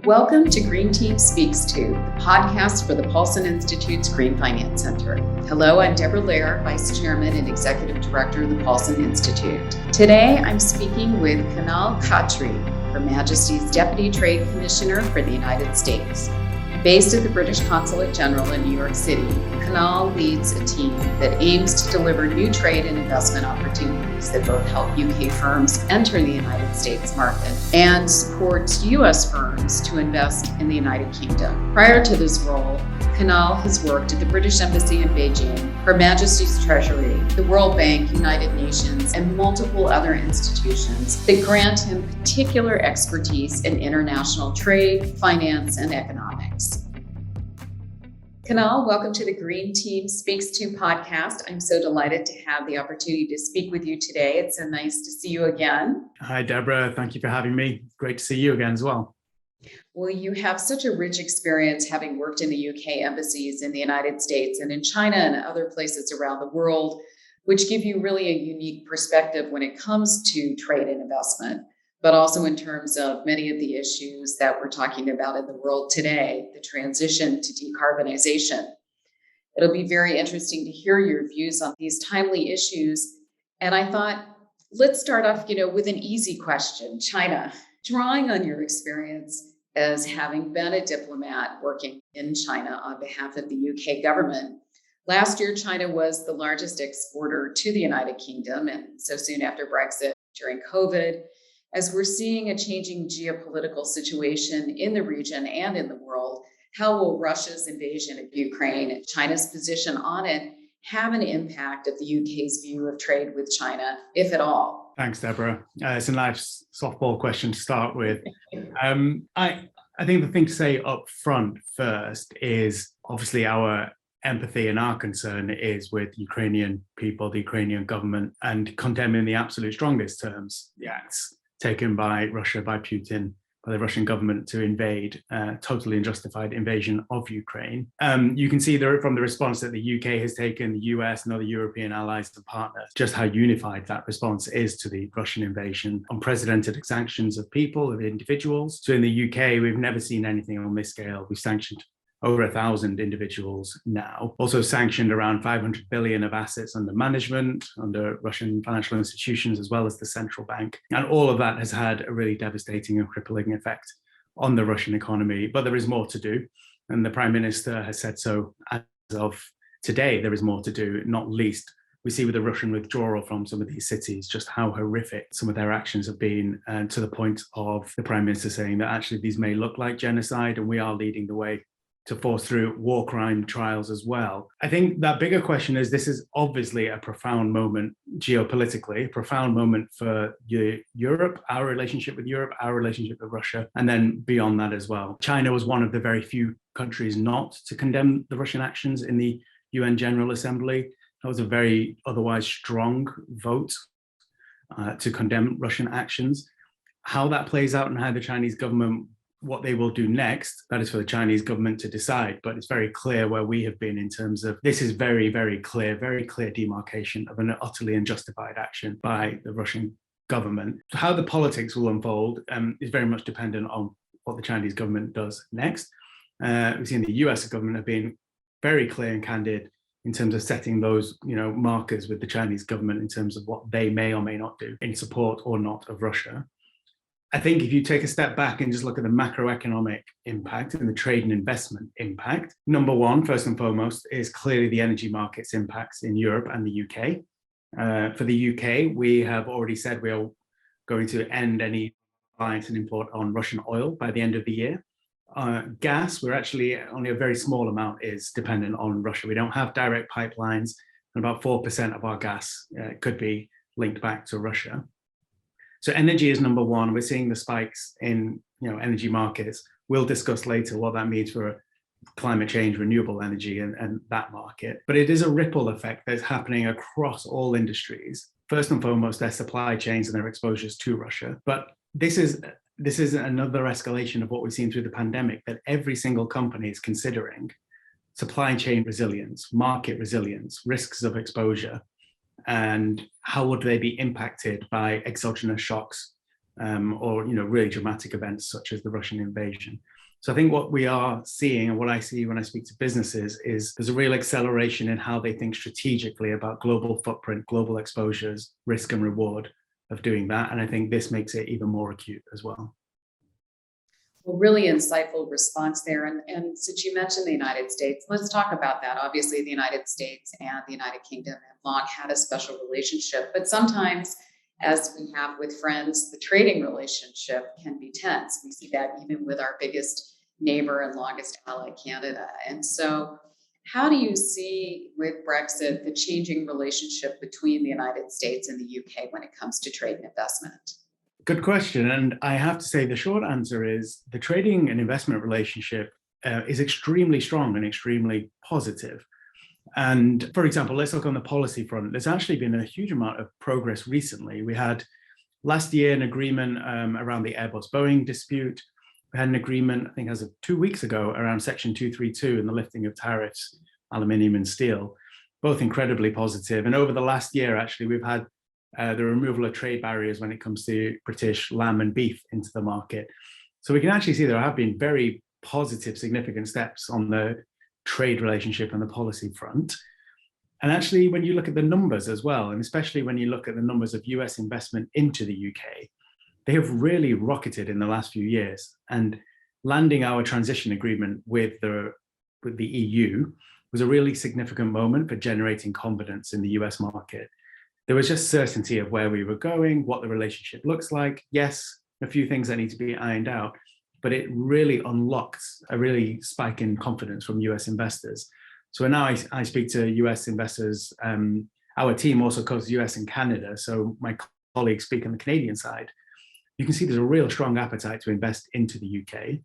Welcome to Green Team Speaks To, the podcast for the Paulson Institute's Green Finance Center. Hello, I'm Deborah Lehr, Vice Chairman and Executive Director of the Paulson Institute. Today, I'm speaking with Kunal Khatri, Her Majesty's Deputy Trade Commissioner for the United States. Based at the British Consulate General in New York City, Kunal leads a team that aims to deliver new trade and investment opportunities that both help UK firms enter the United States market and supports US firms to invest in the United Kingdom. Prior to this role, Kunal has worked at the British Embassy in Beijing, Her Majesty's Treasury, the World Bank, United Nations, and multiple other institutions that grant him particular expertise in international trade, finance, and economics. Kunal, welcome to the Green Team Speaks To podcast. I'm so delighted to have the opportunity to speak with you today. It's so nice to see you again. Hi, Deborah. Thank you for having me. Great to see you again as well. Well, you have such a rich experience having worked in the UK embassies in the United States and in China and other places around the world, which give you really a unique perspective when it comes to trade and investment, but also in terms of many of the issues that we're talking about in the world today, the transition to decarbonization. It'll be very interesting to hear your views on these timely issues. And I thought, let's start off, with an easy question. China, drawing on your experience as having been a diplomat working in China on behalf of the UK government. Last year, China was the largest exporter to the United Kingdom, and so soon after Brexit, during COVID, as we're seeing a changing geopolitical situation in the region and in the world, how will Russia's invasion of Ukraine and China's position on it have an impact of the UK's view of trade with China, if at all? Thanks, Deborah. It's a nice softball question to start with. I think the thing to say up front first is obviously our empathy and our concern is with Ukrainian people, the Ukrainian government, and condemning the absolute strongest terms the acts taken by Russia, by Putin, by the Russian government to invade, totally unjustified invasion of Ukraine. You can see there from the response that the UK has taken, the US and other European allies and partners, just how unified that response is to the Russian invasion, unprecedented sanctions of people, of individuals. So in the UK, we've never seen anything on this scale. We've sanctioned over 1,000 individuals now, also sanctioned around 500 billion of assets under management, under Russian financial institutions, as well as the central bank. And all of that has had a really devastating and crippling effect on the Russian economy. But there is more to do. And the Prime Minister has said so as of today, there is more to do, not least we see with the Russian withdrawal from some of these cities, just how horrific some of their actions have been, to the point of the Prime Minister saying that actually these may look like genocide and we are leading the way to force through war crime trials as well. I think that bigger question is, this is obviously a profound moment geopolitically, a profound moment for Europe, our relationship with Europe, our relationship with Russia, and then beyond that as well. China was one of the very few countries not to condemn the Russian actions in the UN General Assembly. That was a very otherwise strong vote to condemn Russian actions. How that plays out and how the Chinese government, what they will do next, that is for the Chinese government to decide. But it's very clear where we have been in terms of this is very, very clear demarcation of an utterly unjustified action by the Russian government. How the politics will unfold is very much dependent on what the Chinese government does next. We've seen the US government have been very clear and candid in terms of setting those, markers with the Chinese government in terms of what they may or may not do in support or not of Russia. I think if you take a step back and just look at the macroeconomic impact and the trade and investment impact, number one, first and foremost, is clearly the energy markets impacts in Europe and the UK. For the UK, we have already said we are going to end any reliance and import on Russian oil by the end of the year. Gas, we're actually only a very small amount is dependent on Russia. We don't have direct pipelines, and about 4% of our gas could be linked back to Russia. So energy is number one. We're seeing the spikes in energy markets. We'll discuss later what that means for climate change, renewable energy, and that market. But it is a ripple effect that's happening across all industries. First and foremost, their supply chains and their exposures to Russia. But this is another escalation of what we've seen through the pandemic, that every single company is considering supply chain resilience, market resilience, risks of exposure, and how would they be impacted by exogenous shocks or really dramatic events such as the Russian invasion. So I think what we are seeing, and what I see when I speak to businesses, is there's a real acceleration in how they think strategically about global footprint, global exposures, risk and reward of doing that. And I think this makes it even more acute as well. Well, really insightful response there. And since you mentioned the United States, let's talk about that. Obviously, the United States and the United Kingdom have long had a special relationship, but sometimes, as we have with friends, the trading relationship can be tense. We see that even with our biggest neighbor and longest ally, Canada. And so, how do you see with Brexit the changing relationship between the United States and the UK when it comes to trade and investment? Good question. And I have to say the short answer is the trading and investment relationship is extremely strong and extremely positive. And for example, let's look on the policy front. There's actually been a huge amount of progress recently. We had last year an agreement around the Airbus-Boeing dispute. We had an agreement, I think as of 2 weeks ago, around Section 232 and the lifting of tariffs, aluminium and steel, both incredibly positive. And over the last year, actually, we've had the removal of trade barriers when it comes to British lamb and beef into the market. So we can actually see there have been very positive, significant steps on the trade relationship and the policy front. And actually, when you look at the numbers as well, and especially when you look at the numbers of US investment into the UK, they have really rocketed in the last few years. And landing our transition agreement with the EU was a really significant moment for generating confidence in the US market. There was just certainty of where we were going, what the relationship looks like. Yes, a few things that need to be ironed out, but it really unlocked a really spike in confidence from US investors. So now I speak to US investors. Our team also covers US and Canada. So my colleagues speak on the Canadian side. You can see there's a real strong appetite to invest into the UK.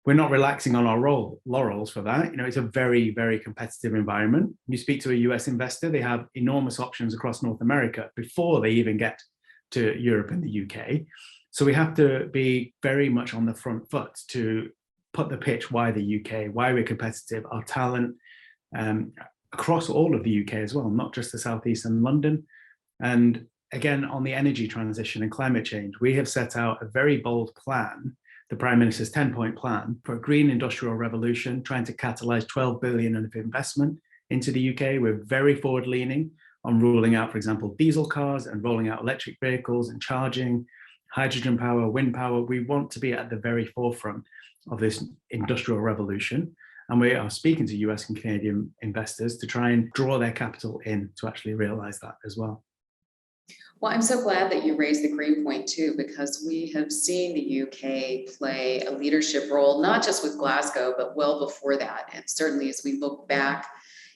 We're not relaxing on our laurels for that. It's a very, very competitive environment. You speak to a US investor, they have enormous options across North America before they even get to Europe and the UK. So we have to be very much on the front foot to put the pitch why the UK, why we're competitive, our talent across all of the UK as well, not just the Southeast and London. And again, on the energy transition and climate change, we have set out a very bold plan, the Prime Minister's 10-point plan for a green industrial revolution, trying to catalyze 12 billion of investment into the UK. We're very forward leaning on ruling out, for example, diesel cars and rolling out electric vehicles and charging, hydrogen power, wind power. We want to be at the very forefront of this industrial revolution. And we are speaking to US and Canadian investors to try and draw their capital in to actually realize that as well. Well, I'm so glad that you raised the green point too, because we have seen the UK play a leadership role, not just with Glasgow, but well before that. And certainly as we look back,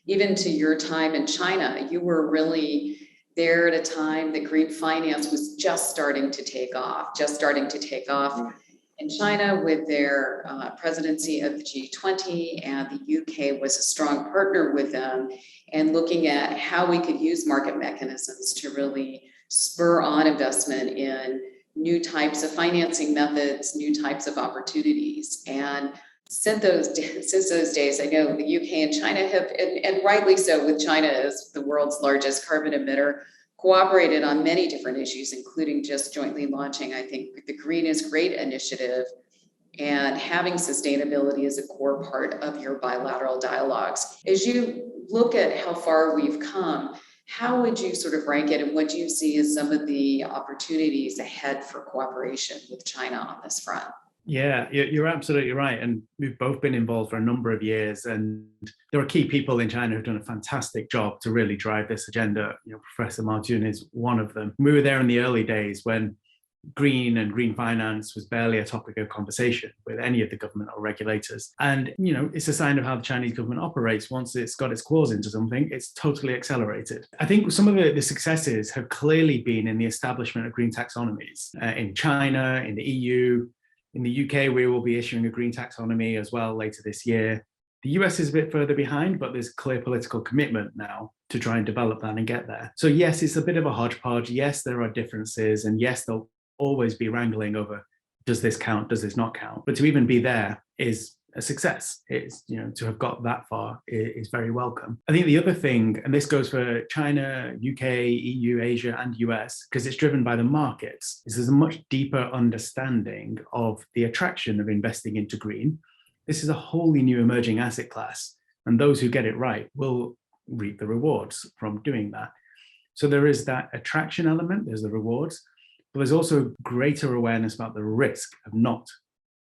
even to your time in China, you were really there at a time that green finance was just starting to take off. And China, with their presidency of the G20, and the UK was a strong partner with them, and looking at how we could use market mechanisms to really spur on investment in new types of financing methods, new types of opportunities. And since those days, I know the UK and China have, and rightly so, with China as the world's largest carbon emitter, cooperated on many different issues, including just jointly launching, I think, the Green is Great initiative, and having sustainability as a core part of your bilateral dialogues. As you look at how far we've come, how would you sort of rank it, and what do you see as some of the opportunities ahead for cooperation with China on this front? Yeah, you're absolutely right. And we've both been involved for a number of years. And there are key people in China who've done a fantastic job to really drive this agenda. Professor Mao Jun is one of them. We were there in the early days when green and green finance was barely a topic of conversation with any of the government or regulators. And, it's a sign of how the Chinese government operates. Once it's got its claws into something, it's totally accelerated. I think some of the successes have clearly been in the establishment of green taxonomies in China, in the EU. In the UK, we will be issuing a green taxonomy as well later this year. The US is a bit further behind, but there's clear political commitment now to try and develop that and get there. So yes, it's a bit of a hodgepodge. Yes, there are differences. And yes, there'll always be wrangling over, does this count? Does this not count? But to even be there is a success. It's, to have got that far is very welcome. I think the other thing, and this goes for China, UK, EU, Asia, and US, because it's driven by the markets, is there's a much deeper understanding of the attraction of investing into green. This is a wholly new emerging asset class, and those who get it right will reap the rewards from doing that. So there is that attraction element, there's the rewards, but there's also greater awareness about the risk of not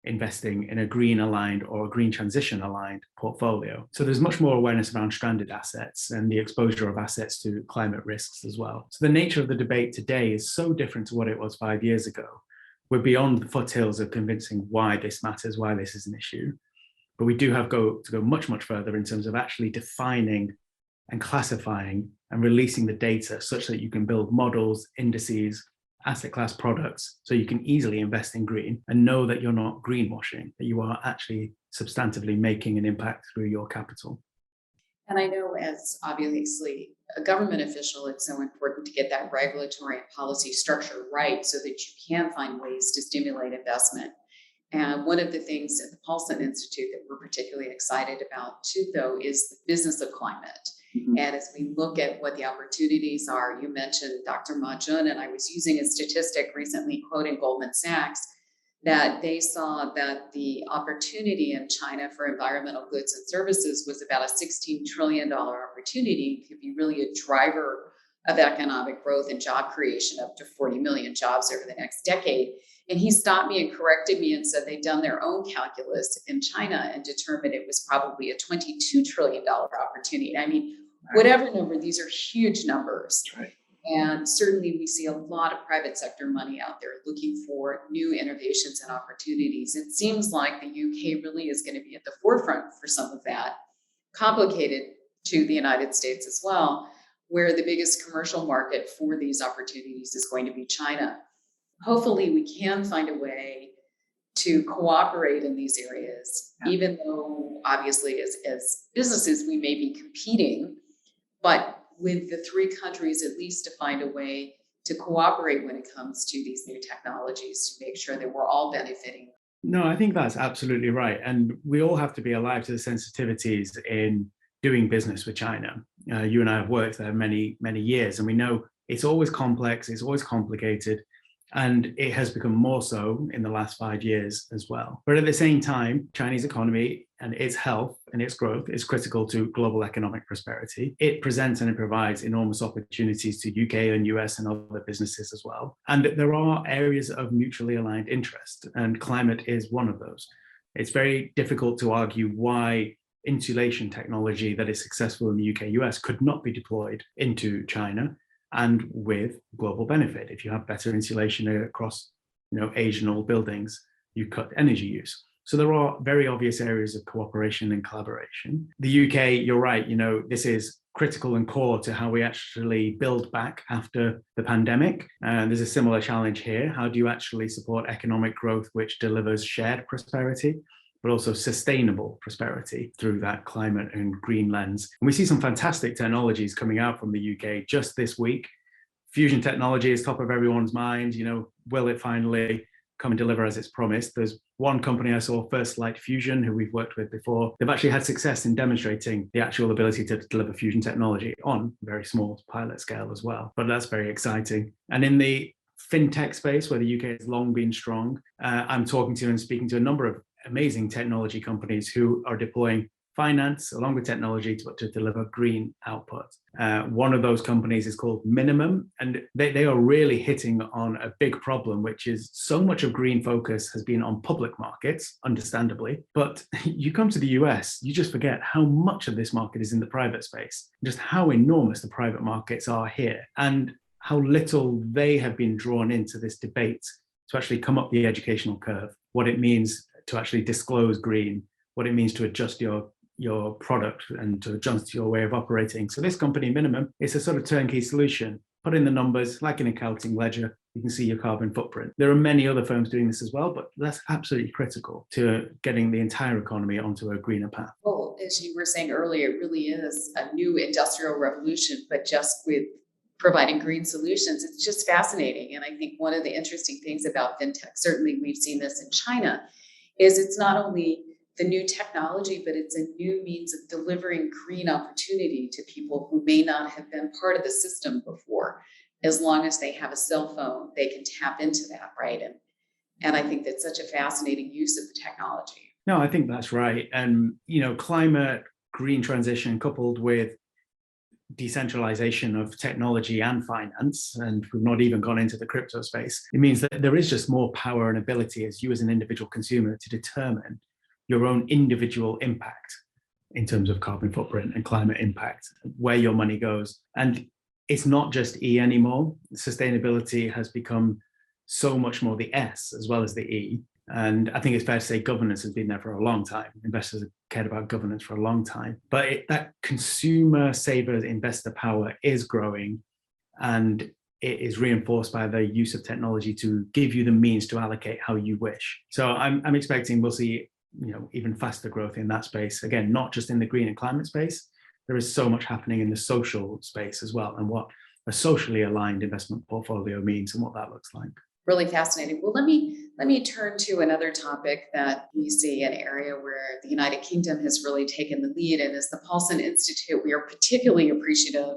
investing in a green aligned or a green transition aligned portfolio. So there's much more awareness around stranded assets and the exposure of assets to climate risks as well. So the nature of the debate today is so different to what it was 5 years ago. We're beyond the foothills of convincing why this matters, why this is an issue. But we do have to go much, much further in terms of actually defining and classifying and releasing the data such that you can build models, indices, asset class products, so you can easily invest in green and know that you're not greenwashing, that you are actually substantively making an impact through your capital. And I know, as obviously a government official, it's so important to get that regulatory and policy structure right so that you can find ways to stimulate investment. And one of the things at the Paulson Institute that we're particularly excited about too, though, is the business of climate. Mm-hmm. And as we look at what the opportunities are, you mentioned Dr. Ma Jun, and I was using a statistic recently quoting Goldman Sachs, that they saw that the opportunity in China for environmental goods and services was about a $16 trillion opportunity. It could be really a driver of economic growth and job creation, up to 40 million jobs over the next decade. And he stopped me and corrected me and said they'd done their own calculus in China and determined it was probably a $22 trillion opportunity. I mean, whatever number, these are huge numbers. Right. And certainly we see a lot of private sector money out there looking for new innovations and opportunities. It seems like the UK really is going to be at the forefront for some of that, complicated to the United States as well, where the biggest commercial market for these opportunities is going to be China. Hopefully we can find a way to cooperate in these areas, even though obviously as businesses we may be competing, but with the three countries at least to find a way to cooperate when it comes to these new technologies to make sure that we're all benefiting. No, I think that's absolutely right. And we all have to be alive to the sensitivities in doing business with China. You and I have worked there many, many years, and we know it's always complex, it's always complicated. And it has become more so in the last 5 years as well. But at the same time, Chinese economy and its health and its growth is critical to global economic prosperity. It presents and it provides enormous opportunities to UK and US and other businesses as well. And there are areas of mutually aligned interest, and climate is one of those. It's very difficult to argue why insulation technology that is successful in the UK, US could not be deployed into China, and with global benefit. If you have better insulation across, Asian buildings, you cut energy use. So there are very obvious areas of cooperation and collaboration. The UK, you're right, this is critical and core to how we actually build back after the pandemic. And there's a similar challenge here. How do you actually support economic growth which delivers shared prosperity, but also sustainable prosperity through that climate and green lens? And we see some fantastic technologies coming out from the UK just this week. Fusion technology is top of everyone's mind. Will it finally come and deliver as it's promised? There's one company I saw, First Light Fusion, who we've worked with before. They've actually had success in demonstrating the actual ability to deliver fusion technology on a very small pilot scale as well. But that's very exciting. And in the Fintech space, where the UK has long been strong, I'm talking to and speaking to a number of amazing technology companies who are deploying finance along with technology to deliver green output. One of those companies is called Minimum, and they are really hitting on a big problem, which is so much of green focus has been on public markets, understandably, but you come to the US, you just forget how much of this market is in the private space, just how enormous the private markets are here, and how little they have been drawn into this debate to actually come up the educational curve, what it means to actually disclose green, what it means to adjust your product and to adjust your way of operating. So this company, Minimum, is a sort of turnkey solution. Put in the numbers, like an accounting ledger, you can see your carbon footprint. There are many other firms doing this as well, but that's absolutely critical to getting the entire economy onto a greener path. Well, as you were saying earlier, it really is a new industrial revolution, but just with providing green solutions. It's just fascinating. And I think one of the interesting things about fintech, certainly we've seen this in China, is it's not only the new technology, but it's a new means of delivering green opportunity to people who may not have been part of the system before. As long as they have a cell phone, they can tap into that, right? And I think that's such a fascinating use of the technology. No, I think that's right. And, climate, green transition coupled with decentralization of technology and finance, and we've not even gone into the crypto space, it means that there is just more power and ability as you as an individual consumer to determine your own individual impact in terms of carbon footprint and climate impact, where your money goes. And it's not just E anymore. Sustainability has become so much more the S as well as the E. And I think it's fair to say governance has been there for a long time. Investors have cared about governance for a long time. But that consumer saver investor power is growing, and it is reinforced by the use of technology to give you the means to allocate how you wish. So I'm expecting we'll see even faster growth in that space. Again, not just in the green and climate space. There is so much happening in the social space as well, and what a socially aligned investment portfolio means and what that looks like. Really fascinating. Well, let me turn to another topic that we see, an area where the United Kingdom has really taken the lead, and is the Paulson Institute. We are particularly appreciative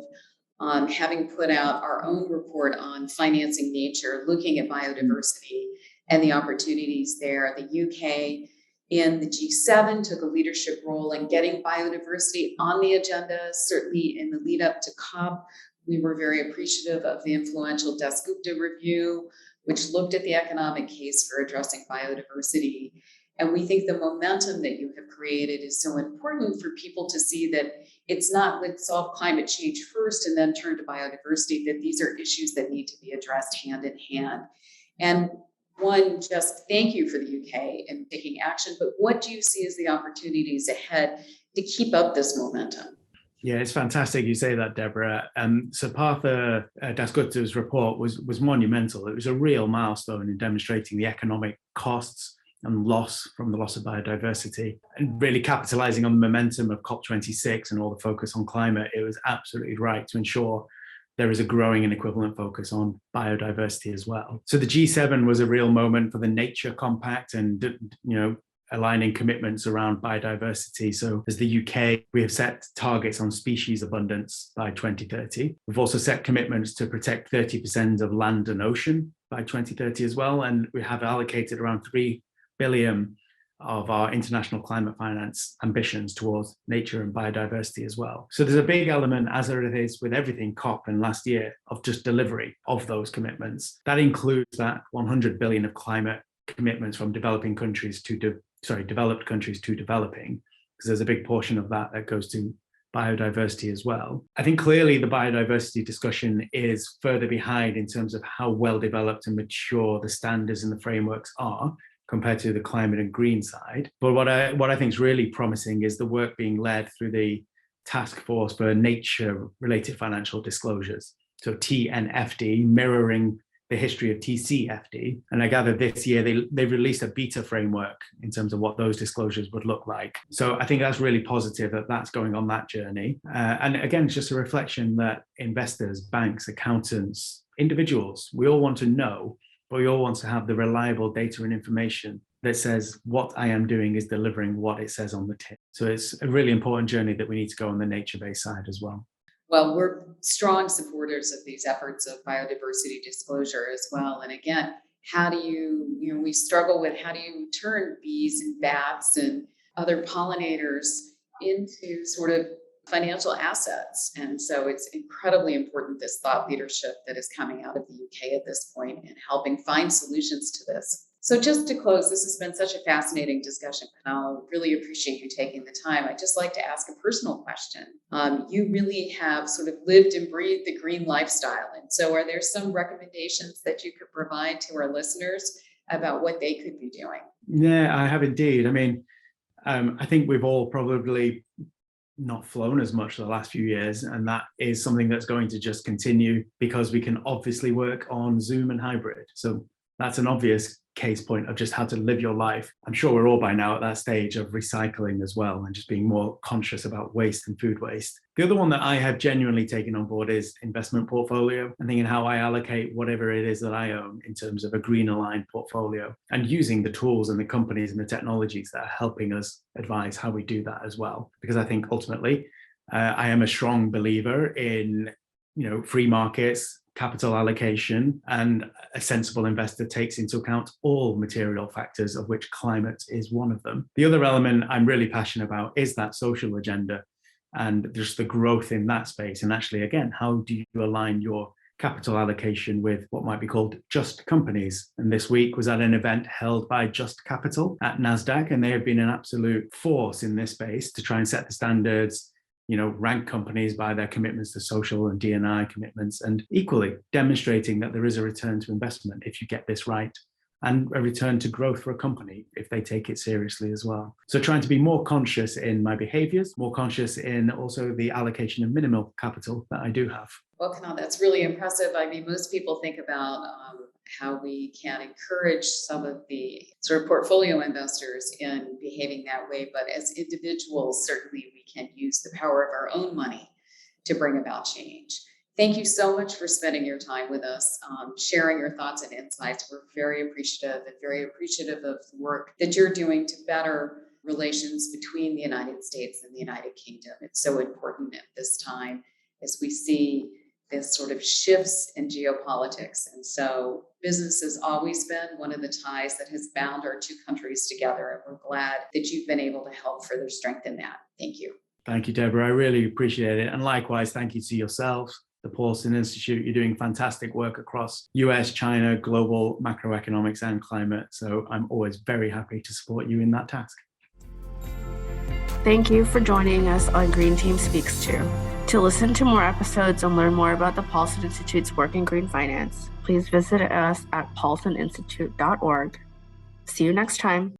on having put out our own report on financing nature, looking at biodiversity and the opportunities there. The UK and the G7 took a leadership role in getting biodiversity on the agenda, certainly in the lead up to COP. We were very appreciative of the influential Dasgupta review, which looked at the economic case for addressing biodiversity. And we think the momentum that you have created is so important for people to see that it's not let's solve climate change first and then turn to biodiversity, that these are issues that need to be addressed hand in hand. And one, just thank you for the UK and taking action, but what do you see as the opportunities ahead to keep up this momentum? Yeah, it's fantastic you say that, Deborah. So Partha Dasgupta's report was monumental. It was a real milestone in demonstrating the economic costs and loss from the loss of biodiversity, and really capitalizing on the momentum of COP26 and all the focus on climate. It was absolutely right to ensure there is a growing and equivalent focus on biodiversity as well. So the G7 was a real moment for the Nature Compact and, aligning commitments around biodiversity. So as the UK, we have set targets on species abundance by 2030. We've also set commitments to protect 30% of land and ocean by 2030 as well. And we have allocated around 3 billion of our international climate finance ambitions towards nature and biodiversity as well. So there's a big element, as there is with everything COP and last year, of just delivery of those commitments. That includes that 100 billion of climate commitments from developed countries to developing, because there's a big portion of that goes to biodiversity as well. I think clearly the biodiversity discussion is further behind in terms of how well developed and mature the standards and the frameworks are compared to the climate and green side. But what I think is really promising is the work being led through the Task Force for Nature-Related Financial Disclosures, so TNFD, mirroring the history of TCFD. And I gather this year they released a beta framework in terms of what those disclosures would look like. So I think that's really positive that that's going on that journey. And again, it's just a reflection that investors, banks, accountants, individuals, we all want to know, but we all want to have the reliable data and information that says what I am doing is delivering what it says on the tin. So it's a really important journey that we need to go on the nature-based side as well. Well, we're strong supporters of these efforts of biodiversity disclosure as well. And again, how do we struggle with how do you turn bees and bats and other pollinators into sort of financial assets? And so it's incredibly important, this thought leadership that is coming out of the UK at this point and helping find solutions to this. So just to close, this has been such a fascinating discussion, Kunal. Really appreciate you taking the time. I'd just like to ask a personal question. You really have sort of lived and breathed the green lifestyle. And so are there some recommendations that you could provide to our listeners about what they could be doing? Yeah, I have indeed. I mean, I think we've all probably not flown as much the last few years, and that is something that's going to just continue because we can obviously work on Zoom and hybrid. So that's an obvious case point of just how to live your life. I'm sure we're all by now at that stage of recycling as well and just being more conscious about waste and food waste. The other one that I have genuinely taken on board is investment portfolio and thinking how I allocate whatever it is that I own in terms of a green aligned portfolio, and using the tools and the companies and the technologies that are helping us advise how we do that as well. Because I think ultimately, I am a strong believer in free markets, capital allocation, and a sensible investor takes into account all material factors, of which climate is one of them. The other element I'm really passionate about is that social agenda and just the growth in that space. And actually, again, how do you align your capital allocation with what might be called just companies? And this week was at an event held by Just Capital at NASDAQ, and they have been an absolute force in this space to try and set the standards, rank companies by their commitments to social and D&I commitments, and equally demonstrating that there is a return to investment if you get this right, and a return to growth for a company if they take it seriously as well. So trying to be more conscious in my behaviors, more conscious in also the allocation of minimal capital that I do have. Well, Kunal, that's really impressive. I mean, most people think about how we can encourage some of the sort of portfolio investors in behaving that way. But as individuals, certainly we can use the power of our own money to bring about change. Thank you so much for spending your time with us, sharing your thoughts and insights. We're very appreciative of the work that you're doing to better relations between the United States and the United Kingdom. It's so important at this time as we see this sort of shifts in geopolitics. And so business has always been one of the ties that has bound our two countries together. And we're glad that you've been able to help further strengthen that. Thank you. Thank you, Deborah. I really appreciate it. And likewise, thank you to yourself, the Paulson Institute. You're doing fantastic work across US, China, global macroeconomics and climate. So I'm always very happy to support you in that task. Thank you for joining us on Green Team Speaks To. To listen to more episodes and learn more about the Paulson Institute's work in green finance, please visit us at paulsoninstitute.org. See you next time.